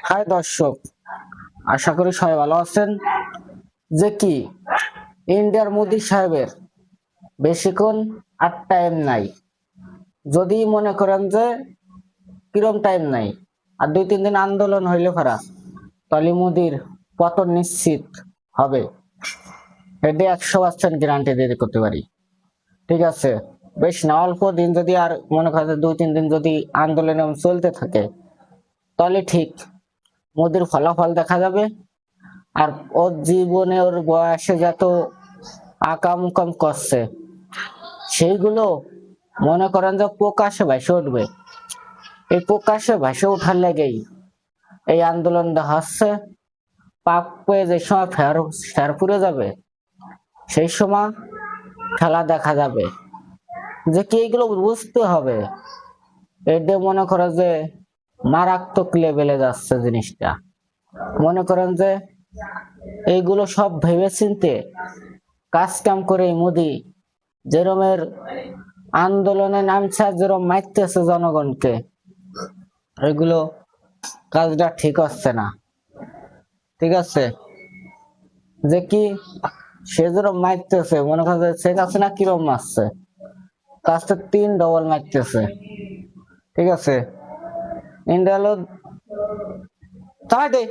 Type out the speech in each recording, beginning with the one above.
High দর্শক, আশা করি সবাই ভালো আছেন। যে কি ইন্ডিয়ার মোদি সাহেবের বেশিক্ষণ আর টাইম নাই। যদি মনে করেন যে কিরম টাইম নাই, আর 2-3 দিন আন্দোলন হইলে ফারা, তাহলে মোদির পতন নিশ্চিত হবে। এটা 100% গ্যারান্টি দিয়ে করতে পারি। ঠিক আছে, বেশ না অল্প দিন, যদি আর মনে করেন 2-3 দিন যদি আন্দোলন চলতে থাকে, তাহলে ঠিক মোদির ফলাফল দেখা যাবে। আর ওর জীবনে ওর বয়সে যত আকাম উকাম করছে, সেইগুলো মনে করেন যে প্রকাশ্যে ভাসে উঠবে। এই প্রকাশ্যে ভাসে ওঠার লেগেই এই আন্দোলনটা হচ্ছে। পাক পেয়ে যে সময় ফের পুড়ে যাবে, সেই সময় খেলা দেখা যাবে। যে কি এইগুলো বুঝতে হবে। এটা মনে করো যে মারাত্মক লেভেলে যাচ্ছে জিনিসটা। মনে করেন যে এইগুলো সব ভেবে চিনতে কাজ কাম করে মোদি যেরমের আন্দোলনে নামছে, যেরকম মারতেছে জনগণকে, এগুলো কাজটা ঠিক হচ্ছে না। ঠিক আছে, যে কি সে যেরকম মারতেছে, মনে করেন যে শেখ হাসিনা কিরম মারছে, তার থেকে 3 ডবল মারতেছে। ঠিক আছে, ইন্ডিয়া হলো তাই দে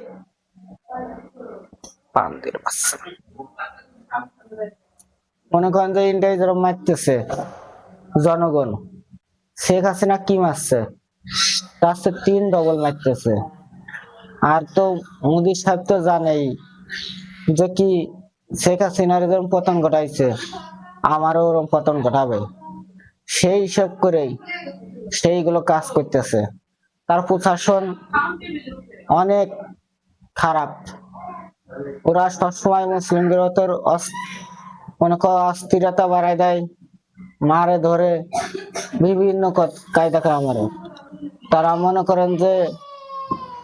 পান্দের বাচ্চা। মনে করেন যে ইন্ডিয়া যেরকম মারতেছে জনগণ, শেখ হাসিনা কি মারছে, তার থেকে 3 ডবল মারতেছে। আর তো মোদি সাহেব তো জানেই যে কি শেখ হাসিনার যেরকম পতন ঘটাইছে, আমারও ওরকম পতন ঘটাবে। সেই হিসাব করেই সেইগুলো কাজ করতেছে। তার প্রশাসন অনেক খারাপ। ওরা সবসময় মুসলিমদের ওপর মনে করো অস্থিরতা বাড়ায় দেয়, মারে ধরে বিভিন্ন কায়দা কামড়ে। তারা মনে করেন যে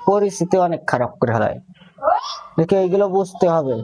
পরিস্থিতি অনেক খারাপ করে দেয়। দেখে এইগুলো বুঝতে হবে।